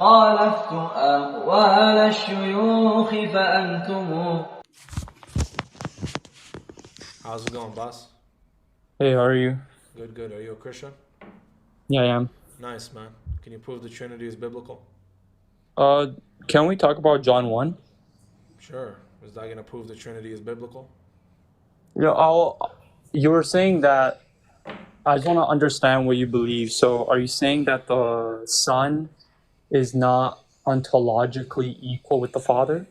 خالفتم أقوال الشيوخ فأنتم. How's it going, boss? Hey, how are you? Good, good. Are you a Christian? Yeah, I am. Nice, man. Can you prove the Trinity is biblical? Can we talk about John 1? Sure. Is that going to prove the Trinity is biblical? You were saying that, I just want to understand what you believe. So, are you saying that the Son is not ontologically equal with the Father?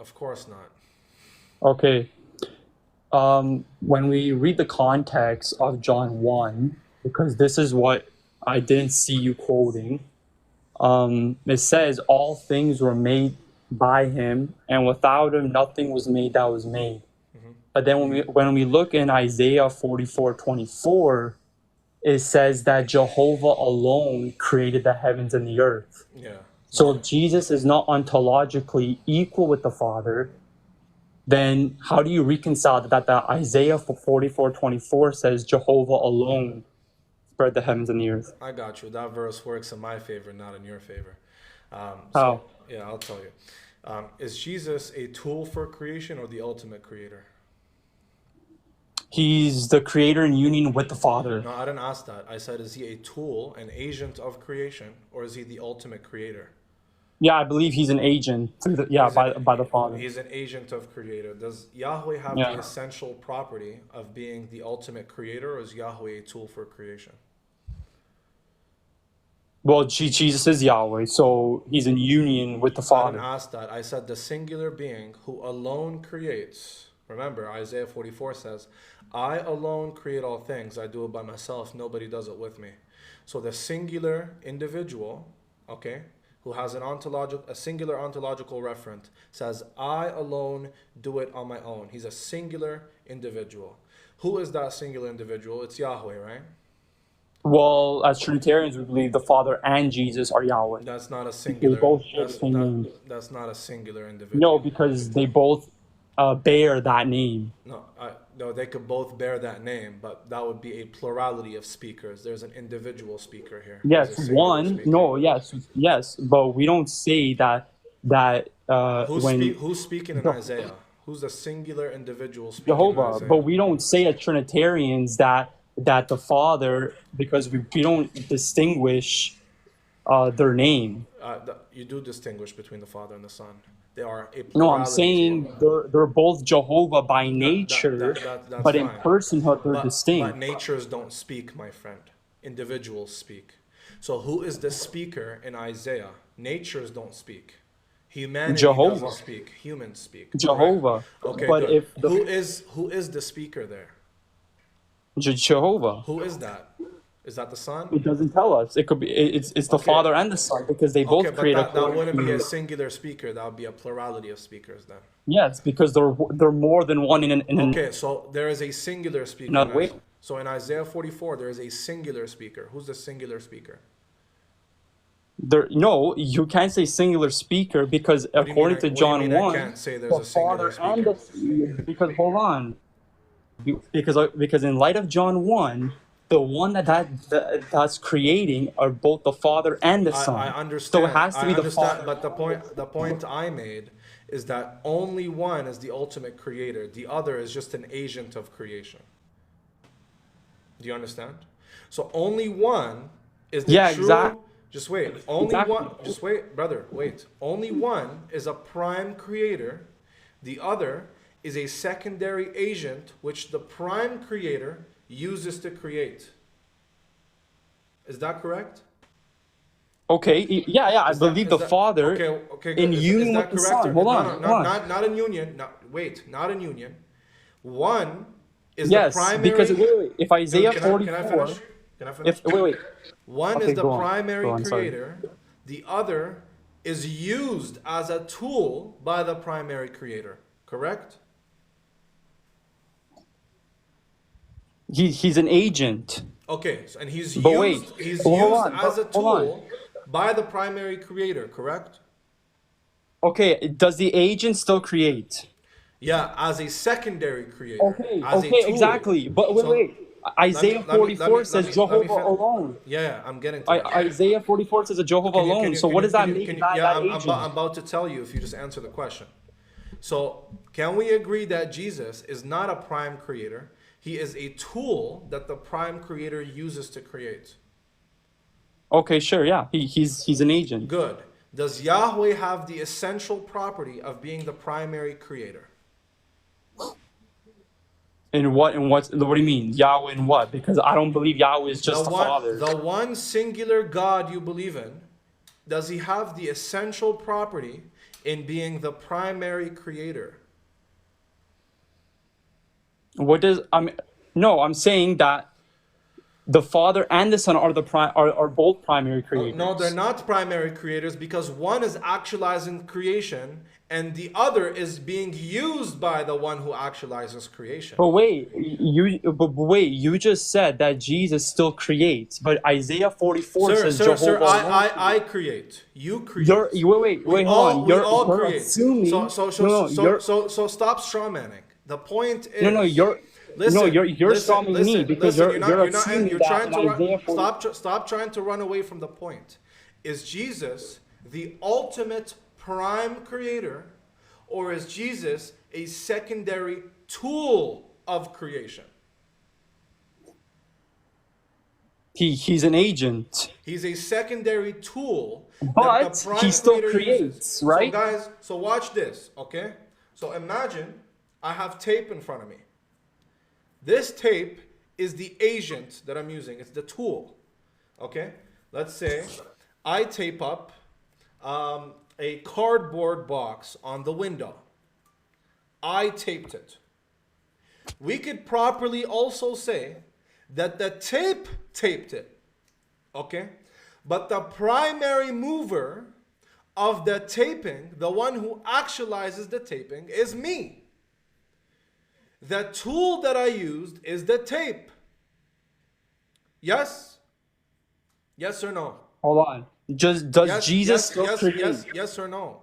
Of course not. Okay. When we read the context of John 1, because this is what I didn't see you quoting, it says all things were made by him, and without him nothing was made that was made. But then when we look in Isaiah 44:24, it says that Jehovah alone created the heavens and the earth. Yeah. So if Jesus is not ontologically equal with the Father, then how do you reconcile that Isaiah 44:24 says Jehovah alone spread the heavens and the earth? I got you. That verse works in my favor, not in your favor. How? Yeah, I'll tell you. Is Jesus a tool for creation or the ultimate creator? He's the creator in union with the Father. No, I didn't ask that. I said, is he a tool, an agent of creation, or is he the ultimate creator? Yeah, I believe he's an agent by the Father. He's an agent of creator. Does Yahweh have the essential property of being the ultimate creator, or is Yahweh a tool for creation? Well, Jesus is Yahweh, so he's in union with the Father. I didn't ask that. I said the singular being who alone creates. Remember, Isaiah 44 says, I alone create all things. I do it by myself. Nobody does it with me. So the singular individual, okay, who has a singular ontological referent, says, I alone do it on my own. He's a singular individual. Who is that singular individual? It's Yahweh, right? Well, as Trinitarians, we believe the Father and Jesus are Yahweh. That's not a singular. They both share the same name. That's not a singular individual. No, because they both bear that name. No, they could both bear that name, but that would be a plurality of speakers. There's an individual speaker here. Yes, one. Speaker. No, yes, but we don't say that. Who's speaking in Isaiah? Who's the singular individual speaking Jehovah, in Isaiah? But we don't say as Trinitarians that the Father, because we don't distinguish their name. You do distinguish between the Father and the Son. They are a plurality. No, I'm saying they're both Jehovah by nature, but in personhood they're distinct. But natures don't speak, my friend. Individuals speak. So who is the speaker in Isaiah? Natures don't speak. Humanity doesn't speak. Humans speak. Jehovah. Right? Okay, but good. if who is the speaker there? Jehovah. Who is that? Is that the Son? It doesn't tell us. It could be. It's the Father and the Son because they both create that wouldn't be a singular speaker. That would be a plurality of speakers then. Yes, because they're more than one in an. Okay, so there is a singular speaker. Not wait. So in Isaiah 44, there is a singular speaker. Who's the singular speaker? No, you can't say singular speaker because according to John 1, I can't say there's a singular speaker. Because hold on, because in light of John 1. The one that's creating are both the Father and the Son. I understand. So it has to be the Father. But the point I made is that only one is the ultimate creator. The other is just an agent of creation. Do you understand? So only one is the true. Exactly. Just wait. Only one. Just wait, brother. Wait. Only one is a prime creator. The other is a secondary agent, which the prime creator uses to create. Is that correct? Okay, I believe the Father in union with the Son. Hold on. Not in union. Not in union. One is the primary. Yes, because if Isaiah 44. Can I finish? One is the primary creator. The other is used as a tool by the primary creator. Correct? He's an agent. Okay, and he's used as a tool by the primary creator, correct? Okay, does the agent still create? Yeah, as a secondary creator. Okay, exactly. But wait. Isaiah let me 44 says Jehovah fin- alone. Yeah, I'm getting to that. Isaiah 44 says a Jehovah alone. So what does that make that yeah, agent? I'm about to tell you if you just answer the question. So can we agree that Jesus is not a prime creator? He is a tool that the prime creator uses to create. Okay, sure, yeah. He's an agent. Good. Does Yahweh have the essential property of being the primary creator? What do you mean? Yahweh in what? Because I don't believe Yahweh is just the Father. The one singular God you believe in, does he have the essential property in being the primary creator? What does no, I'm saying that the Father and the Son are are both primary creators. No, they're not primary creators because one is actualizing creation and the other is being used by the one who actualizes creation. But wait, you just said that Jesus still creates, but Isaiah 44 says Jehovah alone. I create. You create. Wait, hold on. We all create. Assuming, So stop strawmanning. The point is you're strawmanning me because you're assuming stop trying to run away from the point. Is Jesus the ultimate prime creator, or is Jesus a secondary tool of creation? He's an agent. He's a secondary tool. But he still creates, right? So guys, so watch this, okay? So imagine I have tape in front of me. This tape is the agent that I'm using. It's the tool, okay? Let's say I tape up a cardboard box on the window. I taped it. We could properly also say that the tape taped it, okay? But the primary mover of the taping, the one who actualizes the taping, is me. The tool that I used is the tape. Yes? Yes or no? Hold on. Does Jesus still create? Yes or no?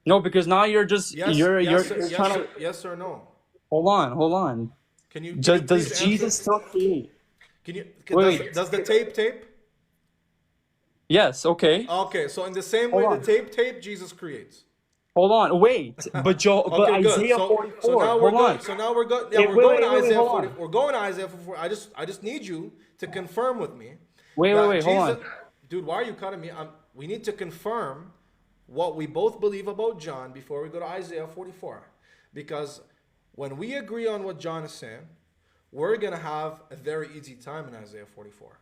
No, because now you're just you're trying to. Yes or no? Hold on. Can you does Jesus still create? Does the tape? Yes. Okay. Okay. So in the same way the tape, Jesus creates. Hold on. Wait. But Isaiah 44. So now we're good. So now we're good. Yeah, we're going to Isaiah 44. We're going to Isaiah 44. I just need you to confirm with me. Wait. Hold on. Dude, why are you cutting me? We need to confirm what we both believe about John before we go to Isaiah 44. Because when we agree on what John is saying, we're going to have a very easy time in Isaiah 44.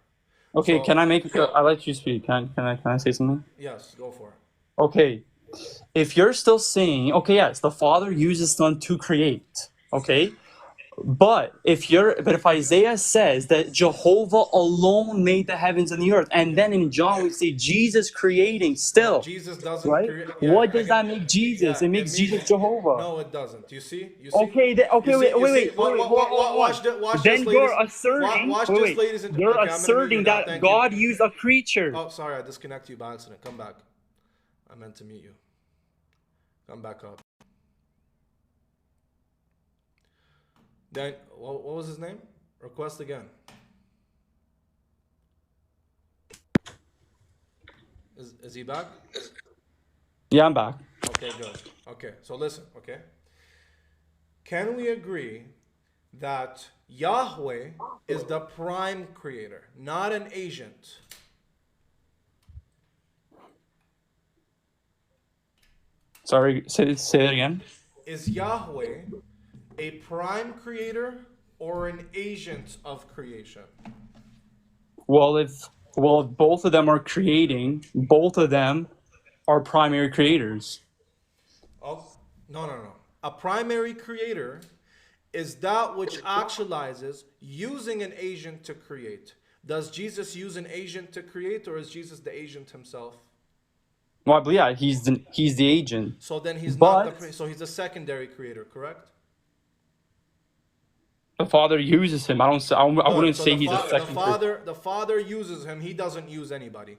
Okay, so, can I make I'll let you speak. Can I say something? Yes, go for it. Okay. If you're still saying, okay, yes, the Father uses Son to create, okay? But if Isaiah says that Jehovah alone made the heavens and the earth, and then in John we say Jesus creating still, Jesus doesn't right? create. What does that make Jesus? Yeah, it makes Jesus Jehovah. No, it doesn't. You see? Okay, wait. Watch then this, you're asserting. ladies and you're asserting that God used a creature. Oh, sorry, I disconnected you by accident. Come back. I meant to meet you. Come back up. Then, what was his name? Request again. Is he back? Yeah, I'm back. Okay, good. Okay, so listen, okay? Can we agree that Yahweh is the prime creator, not an agent? Sorry, say it again. Is Yahweh a prime creator or an agent of creation? Well, if both of them are creating, both of them are primary creators. Oh, no. A primary creator is that which actualizes using an agent to create. Does Jesus use an agent to create, or is Jesus the agent himself? Well, yeah, he's the agent. So then he's he's a secondary creator, correct? The Father uses him. I wouldn't say he's a secondary. The Father uses him. He doesn't use anybody,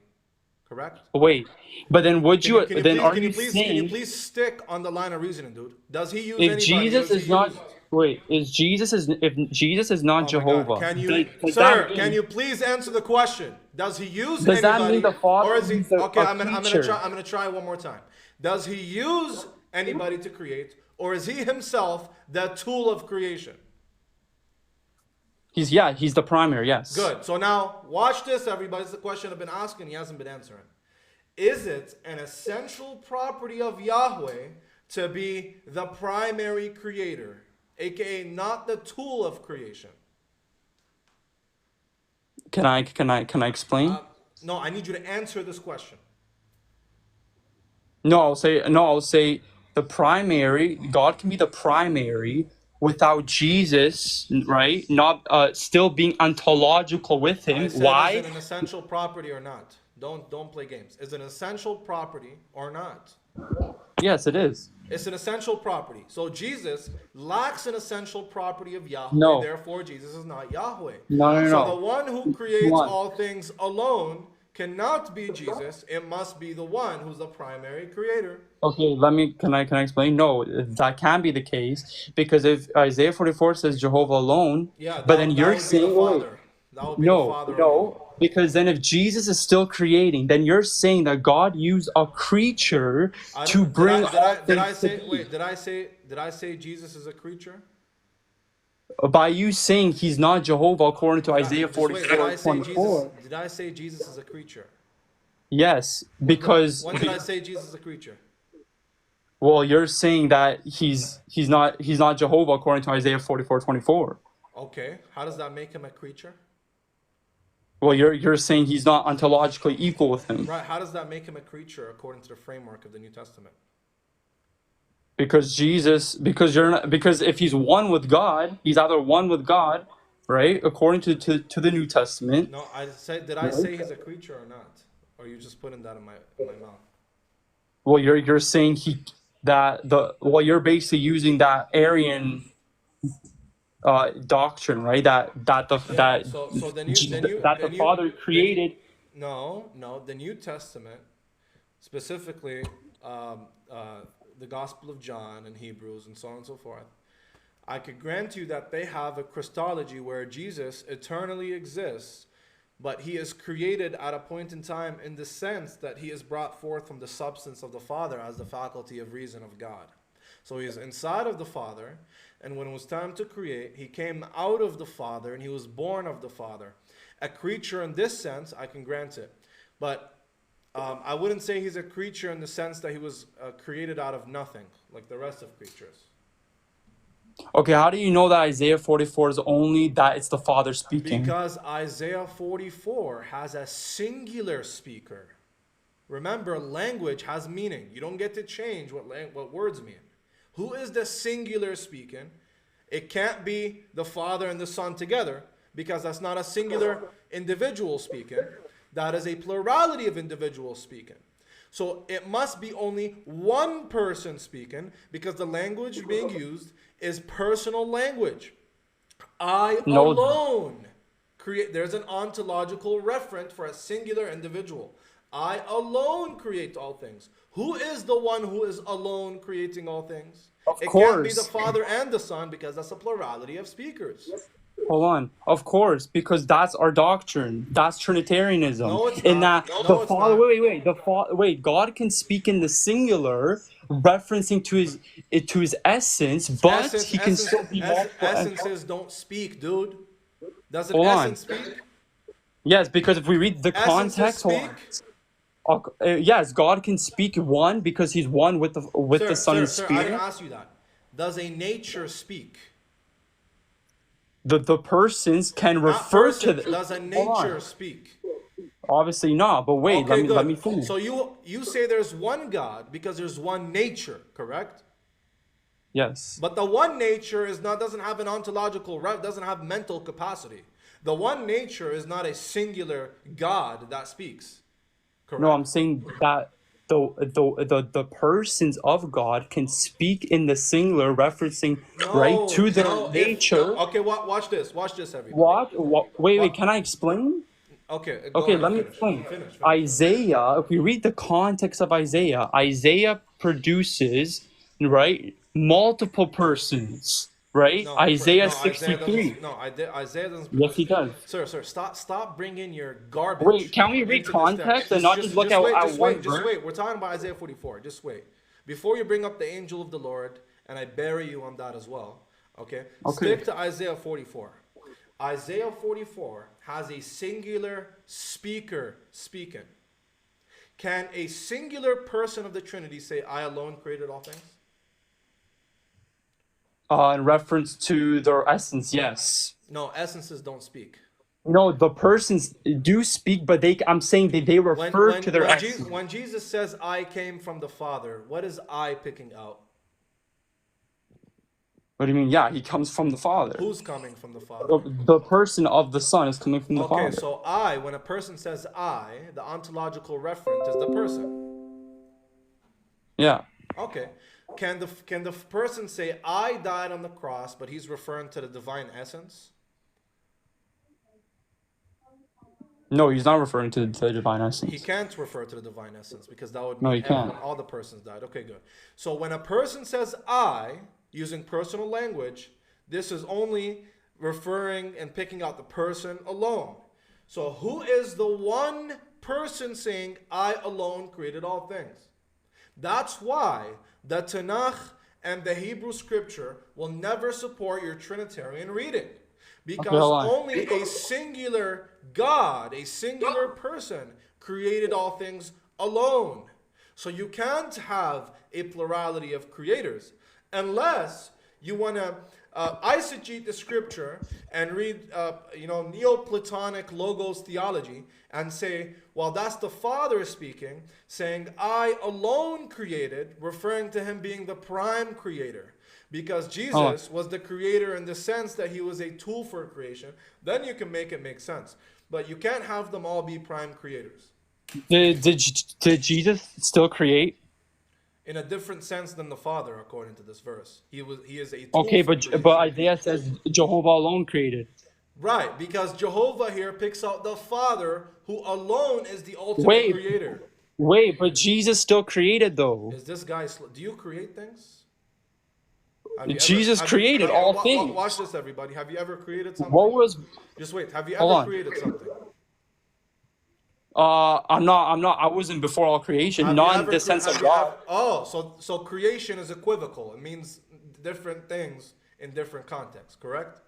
correct? Wait, but then can you please stick on the line of reasoning, dude? Does he use anybody? Jesus is not. Wait, is Jesus is if Jesus is not Oh my God! Jehovah? Can you, Does that sir? mean, Can you please answer the question? Does he use does that mean anybody, the or Father is he? is Okay, a I'm gonna try. creature? I'm gonna try one more time. Does he use anybody to create, or is he himself the tool of creation? He's the primary. Yes. Good. So now watch this, everybody. It's the question I've been asking. He hasn't been answering. Is it an essential property of Yahweh to be the primary creator, aka not the tool of creation? Can I explain? No, I need you to answer this question. No, I'll say the primary. God can be the primary without Jesus, right? Not still being ontological with I him. said, is Why? it an essential property or not? Don't play games. Is it an essential property or not? Yes, it is. It's an essential property. So Jesus lacks an essential property of Yahweh. No. Therefore, Jesus is not Yahweh. No, So the no. one who Come creates on. all things alone cannot be Jesus. It must be the one who's the primary creator. Okay, can I explain? No, that can be the case because if Isaiah 44 says Jehovah alone, Yeah, but then that you're would be the saying, wait, Father. That would be the Father alone. because then if Jesus is still creating, then you're saying that God used a creature I to don't, bring did I, all did I things say, to be. wait, did I say Jesus is a creature? By you saying he's not Jehovah according to Isaiah Just wait, did I say Jesus, 44:24, did I say Jesus is a creature? yes, When did I say Jesus is a creature? well, you're saying that he's not Jehovah according to Isaiah 44:24. Okay, how does that make him a creature? Well, you're saying he's not ontologically equal with him. Right, how does that make him a creature according to the framework of the New Testament? Because because if he's one with God, he's either one with God, right? According to the New Testament. No, did I say he's a creature or not? Or are you just putting that in my mouth? Well, you're saying you're basically using that Arian doctrine, right? That So that the Father created. No, the New Testament, specifically the Gospel of John and Hebrews and so on and so forth, I could grant you that they have a Christology where Jesus eternally exists, but he is created at a point in time in the sense that he is brought forth from the substance of the Father as the faculty of reason of God. So he is inside of the Father, and when it was time to create, he came out of the Father and he was born of the Father. A creature in this sense, I can grant it. But I wouldn't say he's a creature in the sense that he was created out of nothing, like the rest of creatures. Okay, how do you know that Isaiah 44 is only that it's the Father speaking? Because Isaiah 44 has a singular speaker. Remember, language has meaning. You don't get to change what words mean. Who is the singular speaking? It can't be the Father and the Son together, because that's not a singular individual speaking. That is a plurality of individuals speaking. So it must be only one person speaking, because the language being used is personal language. I alone create. There's an ontological referent for a singular individual. I alone create all things. Who is the one who is alone creating all things? Of it course. can't be the Father and the Son, because that's a plurality of speakers. Hold on. Of course, because that's our doctrine. That's Trinitarianism. No, it's in not. that No, the it's Father. not. Wait. God can speak in the singular, referencing to his essence, but he can still be multiple. Essences don't speak, dude. Does an Hold on. essence speak? Yes, because if we read the Essences context, speak? yes, God can speak one because he's one with the Son and Sir, I Spirit. didn't ask you that. Does a nature speak? The persons can refer to the. Does a nature speak? Obviously not, but wait, Okay, let me finish. So you say there's one God because there's one nature, correct? Yes. But the one nature doesn't have an ontological, doesn't have mental capacity. The one nature is not a singular God that speaks. Correct? No, I'm saying that the persons of God can speak in the singular, referencing to their nature. Okay, watch this. Watch this, everybody. Wait. Can I explain? Okay. Okay, let me explain. Finish. Isaiah. If we read the context of Isaiah, Isaiah produces multiple persons. right? No, Isaiah no, Isaiah 63. doesn't. No, Isaiah doesn't. Yes, he does. Sir, stop bringing your garbage Wait, can we read into this text. context and not just look at one Just verse? wait. We're talking about Isaiah 44. Just wait. Before you bring up the angel of the Lord, and I bury you on that as well. Okay. Okay. Stick to Isaiah 44. Isaiah 44 has a singular speaker speaking. Can a singular person of the Trinity say, "I alone created all things"? In reference to their essence, yes. No, essences don't speak. No, the persons do speak, but I'm saying that they refer to their essence. When Jesus says, "I came from the Father," what is "I" picking out? What do you mean? Yeah, he comes from the Father. Who's coming from the Father? The person of the Son is coming from the Father. Okay, so "I," when a person says "I," the ontological referent is the person. Yeah. Okay. Can the person say, "I died on the cross," but he's referring to the divine essence? No, he's not referring to the divine essence. He can't refer to the divine essence because that would No, mean he can't. all the persons died. Okay, good. So when a person says "I," using personal language, this is only referring and picking out the person alone. So who is the one person saying, "I alone created all things"? That's why the Tanakh and the Hebrew scripture will never support your Trinitarian reading. Because only a singular God, a singular person, created all things alone. So you can't have a plurality of creators unless you want to eisegete the scripture and read Neoplatonic logos theology and say, well, that's the Father speaking, saying, "I alone created," referring to him being the prime creator. Because Jesus was the creator in the sense that he was a tool for creation, then you can make it make sense. But you can't have them all be prime creators. Did Jesus still create? In a different sense than the Father, according to this verse. He is a tool Okay, for but creation. Isaiah says Jehovah alone created. Right, because Jehovah here picks out the Father, who alone is the ultimate creator. Wait, but Jesus still created though. Is this guy do you create things? Jesus created all things. Watch this, everybody. Have you ever created something? What was? Just wait. Have you ever created something? I'm not. I wasn't before all creation. Not in the sense of God. So creation is equivocal. It means different things in different contexts. Correct?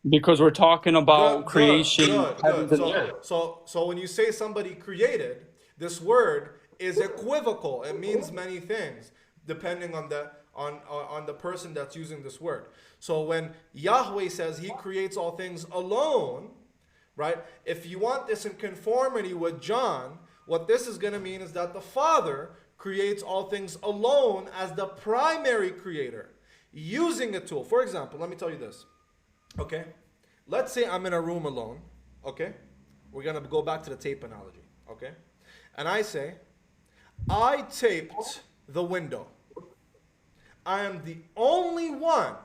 Because we're talking about creation. Good. So when you say somebody created, this word is equivocal. It means many things depending on the person that's using this word. So when Yahweh says he creates all things alone, right? If you want this in conformity with John, what this is going to mean is that the Father creates all things alone as the primary creator, using a tool. For example, let me tell you this. Okay? Let's say I'm in a room alone. Okay? We're going to go back to the tape analogy. Okay? And I say, I taped the window. I am the only one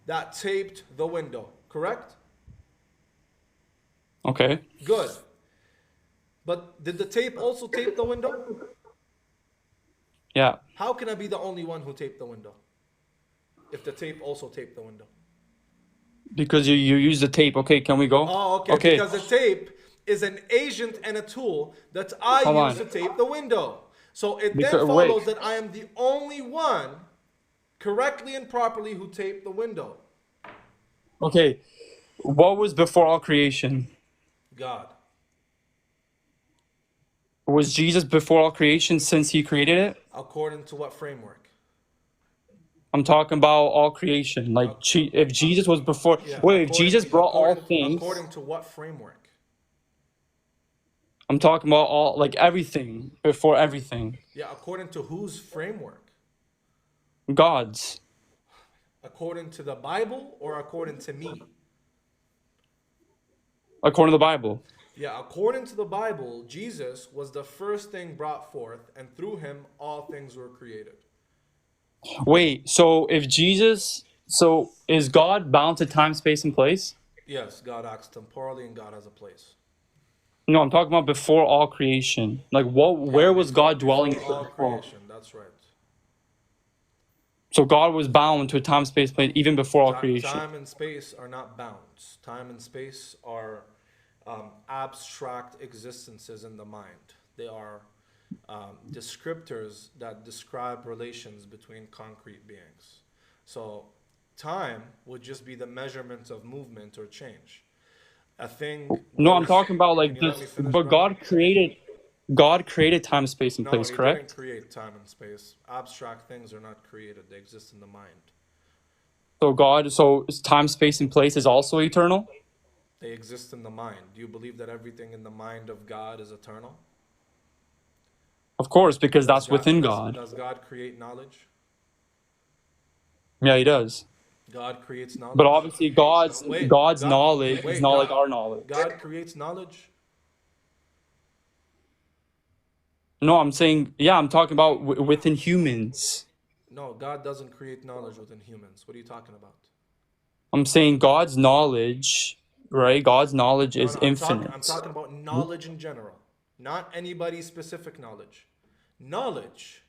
that taped the window. Correct? Okay. Good. But did the tape also tape the window? Yeah. How can I be the only one who taped the window if the tape also taped the window? Because you use the tape. Okay, can we go? Oh, okay. Because the tape is an agent and a tool that I use to tape the window. So it then follows that I am the only one correctly and properly who taped the window. Okay. What was before all creation? God. Was Jesus before all creation since he created it? According to what framework? I'm talking about all creation. Like, if Jesus was before... if Jesus brought all things... According to what framework? I'm talking about all, like, everything, before everything. Yeah, according to whose framework? God's. According to the Bible or according to me? According to the Bible. Yeah, according to the Bible, Jesus was the first thing brought forth, and through him all things were created. Wait, so if Jesus... So, is God bound to time, space, and place? Yes, God acts temporally and God has a place. No, I'm talking about before all creation. Like, where was God dwelling? Before all creation, that's right. So God was bound to a time, space, place even before all creation. Time and space are not bounds. Time and space are abstract existences in the mind. They are descriptors that describe relations between concrete beings. So time would just be the measurement of movement or change. A thing No, I'm goes. talking about Can like you let this. me finish, But brother? God created time, space, and No, place. he didn't Correct? create time and space. Abstract things are not created, they exist in the mind. So time, space, and place is also eternal. They exist in the mind. Do you believe that everything in the mind of God is eternal? Of course, because that's within God. Does God create knowledge? Yeah, He does. God creates But knowledge. obviously, God's knowledge is not like our knowledge. God creates knowledge. No, I'm saying, yeah, I'm talking about within humans. No, God doesn't create knowledge within humans. What are you talking about? I'm saying God's knowledge, right? God's knowledge No, is no, infinite. I'm talking about knowledge in general, not anybody's specific knowledge. Knowledge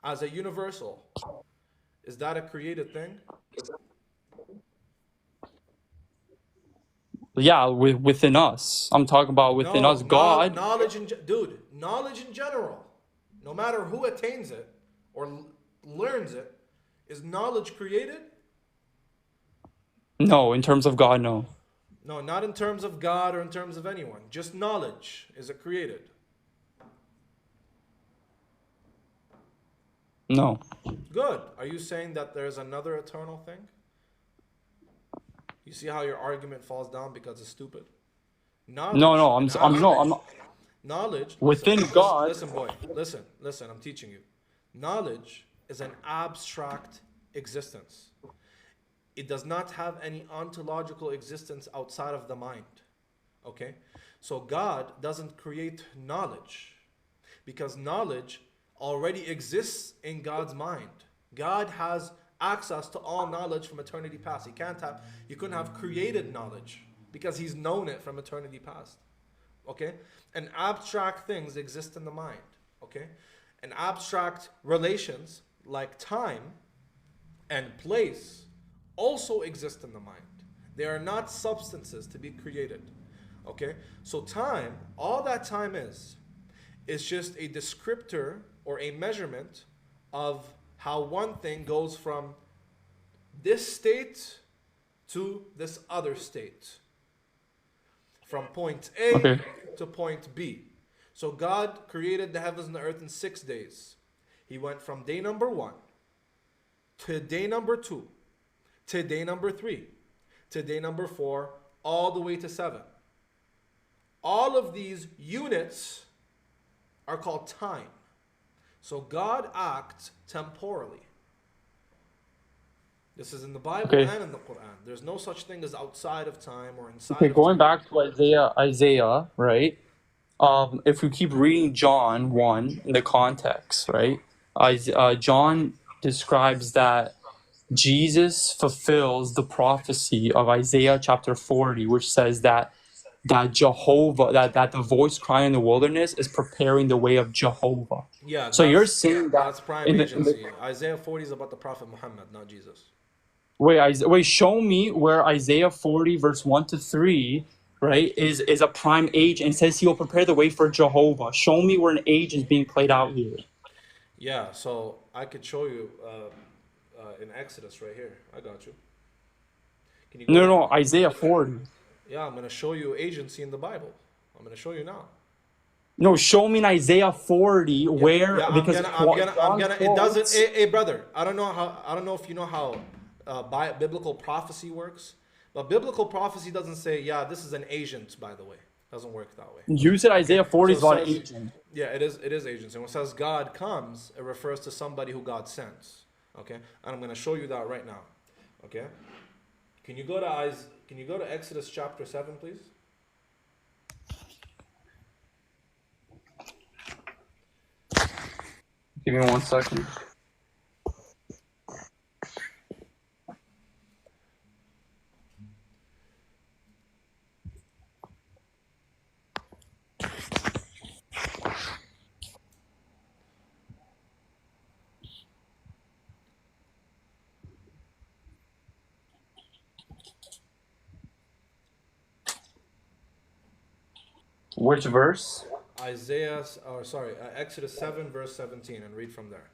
as a universal, is that a created thing? Yeah, within us. I'm talking about within us. God, Knowledge knowledge in general, no matter who attains it or learns it, is knowledge created? no, in terms of God, no. No, not in terms of God or in terms of anyone. Just knowledge. Is it created? No. Good. Are you saying that there's another eternal thing? You see how your argument falls down because it's stupid? Knowledge. No, I'm not. Knowledge. Within God. Listen, boy. Listen. I'm teaching you. Knowledge is an abstract existence. It does not have any ontological existence outside of the mind. Okay? So God doesn't create knowledge because knowledge already exists in God's mind. God has access to all knowledge from eternity past. He couldn't have created knowledge because he's known it from eternity past. Okay? And abstract things exist in the mind. Okay? And abstract relations like time and place also exist in the mind. They are not substances to be created. Okay? So time, all that time is just a descriptor or a measurement of how one thing goes from this state to this other state. From point A to point B. So God created the heavens and the earth in 6 days. He went from day number 1 to day number 2 to day number 3 to day number 4 all the way to 7. All of these units are called time. So God acts temporally. This is in the Bible and in the Quran. There's no such thing as outside of time or inside of time. Going back to Isaiah, right? If we keep reading John 1 in the context, right? John describes that Jesus fulfills the prophecy of Isaiah chapter 40, which says that Jehovah, that the voice crying in the wilderness is preparing the way of Jehovah. Yeah, so you're saying that that's prime agency. Isaiah 40 is about the Prophet Muhammad, not Jesus. Wait, show me where Isaiah 40 verse 1 to 3, right, is a prime age and says he will prepare the way for Jehovah. Show me where an age is being played out here. Yeah, so I could show you in Exodus right here. I got you. Can you go No, Isaiah 40. Yeah, I'm going to show you agency in the Bible. I'm going to show you now. No, show me in Isaiah 40 where because it doesn't. Hey, brother, I don't know if you know how biblical prophecy works, but biblical prophecy doesn't say, yeah, this is an agent. By the way, it doesn't work that way. You said Isaiah 40 is about an agent. Yeah, it is agency. When it says God comes, it refers to somebody who God sends. Okay, and I'm going to show you that right now. Okay, can you go to Exodus chapter 7, please? Give me 1 second. Which verse? Exodus 7, verse 17, and read from there.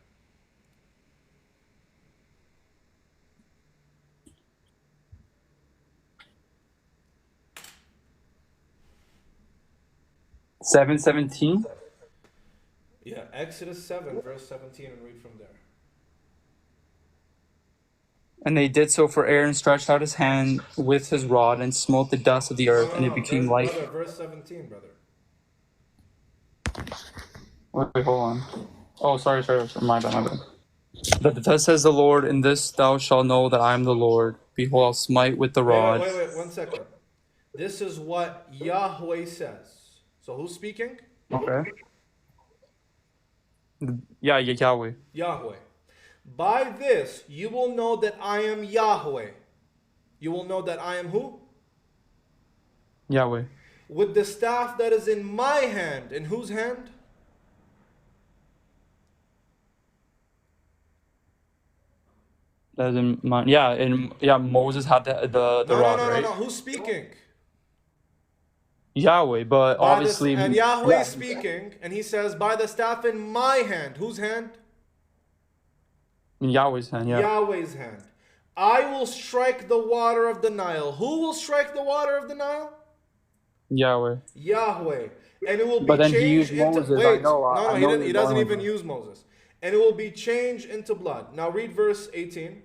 Seven 17. Yeah, Exodus 7, verse 17, and read from there. And they did so, for Aaron stretched out his hand with his rod and smote the dust of the earth, and it became light. Verse 17, brother. Wait, hold on. Oh, sorry, my bad. But thus says the Lord, in this thou shalt know that I am the Lord. Behold, I'll smite with the rod. Wait, 1 second. This is what Yahweh says. So who's speaking? Okay. Yeah, Yahweh. Yahweh. By this you will know that I am Yahweh. You will know that I am who? Yahweh. With the staff that is in my hand. In whose hand? That is in my, Moses had the rod, right? No. Who's speaking? Yahweh, but obviously. And Yahweh is speaking, and he says, by the staff in my hand. Whose hand? In Yahweh's hand, yeah. Yahweh's hand. I will strike the water of the Nile. Who will strike the water of the Nile? Yahweh. Yahweh. And it will be but then changed he used into... Moses, Wait, no, he doesn't even use Moses. And it will be changed into blood. Now read verse 18.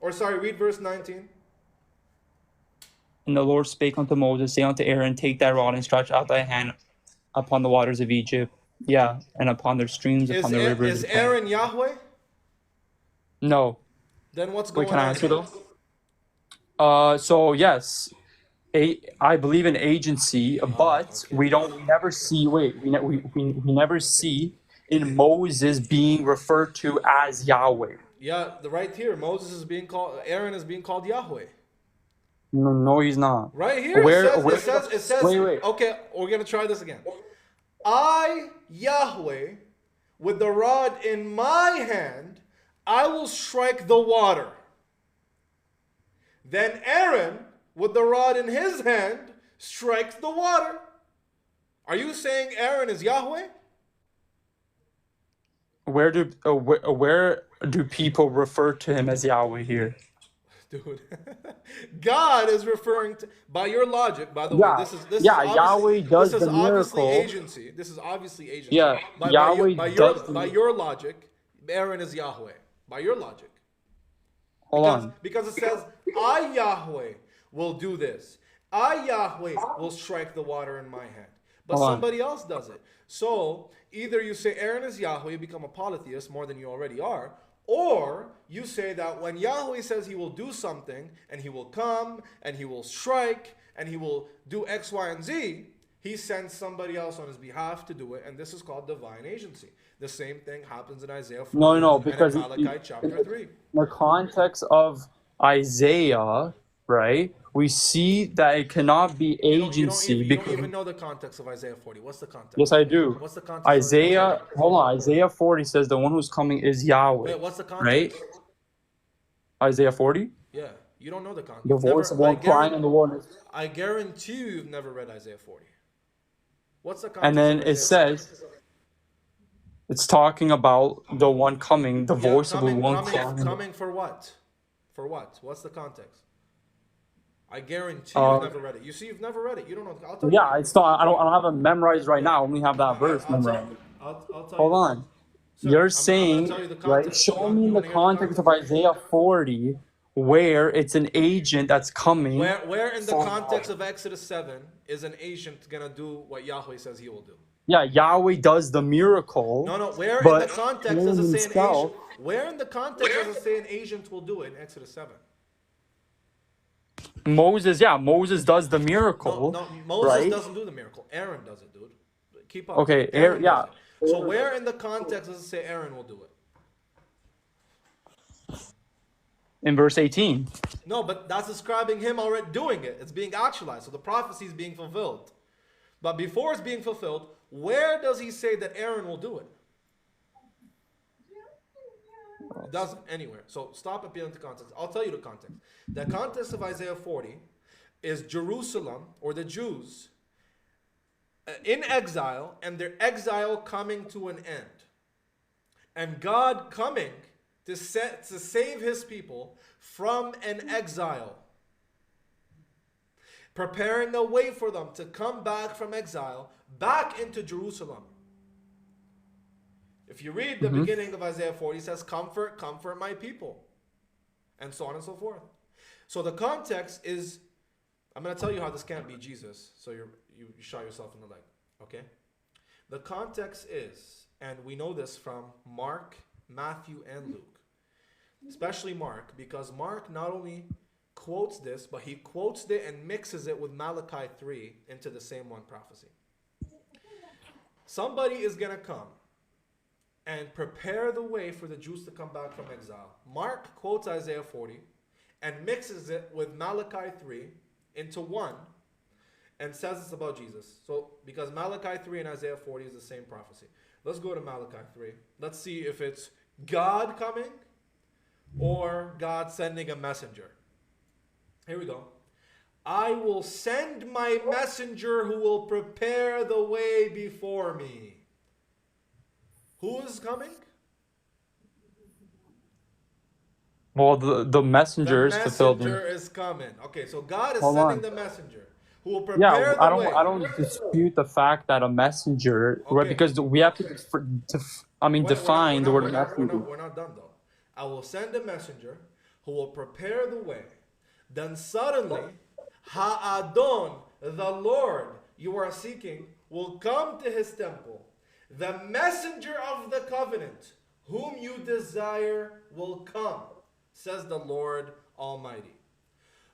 Read verse 19. And the Lord spake unto Moses, saying unto Aaron, take thy rod and stretch out thy hand upon the waters of Egypt. Yeah, and upon their streams, upon the rivers. Is Aaron Yahweh? No. Then what's going on? Wait, can I answer though? So yes, I believe in agency, but okay. We never see. Wait, we never see in Moses being referred to as Yahweh. Yeah, right here, Aaron is being called Yahweh. No, he's not. Right here, it says. Wait. Okay, we're gonna try this again. I, Yahweh, with the rod in my hand, I will strike the water. Then Aaron, with the rod in his hand, strikes the water. Are you saying Aaron is Yahweh? Where do people refer to him as Yahweh here? Dude, God is referring to, by your logic, by the way, this is Yahweh does the miracle. Agency. This is obviously agency. Yeah, by your logic, Aaron is Yahweh. By your logic. Because it says, I, Yahweh, will do this. I, Yahweh, will strike the water in my hand. But somebody else does it. So, either you say Aaron is Yahweh, you become a polytheist more than you already are, or you say that when Yahweh says he will do something, and he will come, and he will strike, and he will do X, Y, and Z, he sends somebody else on his behalf to do it, and this is called divine agency. The same thing happens in Isaiah 4 because and in Malachi chapter 3. In the context of Isaiah, right, we see that it cannot be agency. You don't even know the context of Isaiah 40. What's the context? Yes, I do. What's the context? Isaiah 40 says the one who's coming is Yahweh. Wait, what's the context? Right? Isaiah 40? Yeah, you don't know the context. The voice of one crying in the wilderness. I guarantee you've never read Isaiah 40. What's the context? And then it says, it's talking about the one coming, the voice of the one crying. Coming for what? For what? What's the context? I guarantee you've never read it. You see, you've never read it. You don't know. I'll tell you. Yeah, it's not. I don't have it memorized right now. I only have that verse memorized. I'll tell you. Hold on. You're saying, right? Show me in the context of Isaiah 40 where it's an agent that's coming. Where in the context of Exodus 7 is an agent gonna do what Yahweh says he will do? Yeah, Yahweh does the miracle. No. Where in the context does it say an agent? Where in the context does it say an agent will do it in Exodus 7? Moses does the miracle. No, Moses doesn't do the miracle. Aaron does it, dude. Keep up. Okay, Aaron. So where in the context does it say Aaron will do it? In verse 18. No, but that's describing him already doing it. It's being actualized. So the prophecy is being fulfilled. But before it's being fulfilled, where does he say that Aaron will do it? It doesn't anywhere. So stop appealing to context. I'll tell you the context. The context of Isaiah 40 is Jerusalem, or the Jews, in exile, and their exile coming to an end. And God coming to save his people from an exile. Preparing a way for them to come back from exile, back into Jerusalem. If you read the beginning of Isaiah 40, it says, comfort, comfort my people. And so on and so forth. So the context is, I'm going to tell you how this can't be Jesus. So you shot yourself in the leg. Okay? The context is, and we know this from Mark, Matthew, and Luke. Especially Mark, because Mark not only quotes this, but he quotes it and mixes it with Malachi 3 into the same one prophecy. Somebody is going to come and prepare the way for the Jews to come back from exile. Mark quotes Isaiah 40 and mixes it with Malachi 3 into one and says it's about Jesus. So, because Malachi 3 and Isaiah 40 is the same prophecy. Let's go to Malachi 3. Let's see if it's God coming or God sending a messenger. Here we go. I will send my messenger who will prepare the way before me. Who is coming? Well, the messenger is The fulfilled. messenger is coming. Okay, so God is Hold sending on. the messenger who will prepare the way. I don't dispute the fact that a messenger, right? Okay. Because we have to, define the word We're messenger. not done though. I will send a messenger who will prepare the way. Then suddenly, Ha'adon, the Lord you are seeking, will come to his temple. The messenger of the covenant, whom you desire, will come, says the Lord Almighty.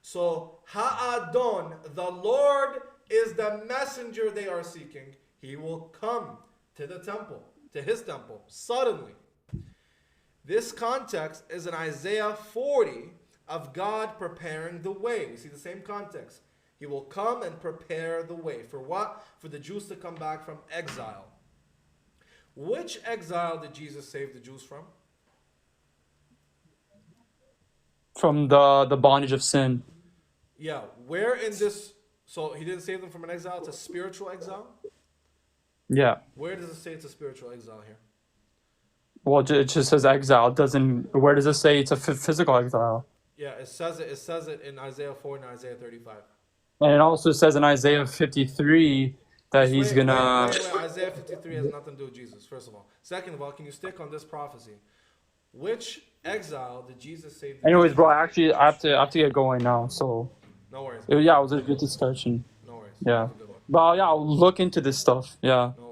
So, Ha'adon, the Lord is the messenger they are seeking. He will come to the temple, to his temple, suddenly. This context is in Isaiah 40 of God preparing the way. We see the same context. He will come and prepare the way. For what? For the Jews to come back from exile. Which exile did Jesus save the Jews from? From the bondage of sin. Yeah, where in this... So he didn't save them from an exile, it's a spiritual exile? Yeah. Where does it say it's a spiritual exile here? Well, it just says exile. It doesn't. Where does it say it's a physical exile? Yeah, it says it in Isaiah 4 and Isaiah 35. And it also says in Isaiah 53 that he's Wait, gonna. Isaiah 53 has nothing to do with Jesus, first of all. Second of all, can you stick on this prophecy? Which exile did Jesus save? Anyways, bro, actually, I have to get going now. So. No worries. Yeah, it was a good discussion. No worries. Yeah. Have a good one. But yeah, I'll look into this stuff. Yeah. No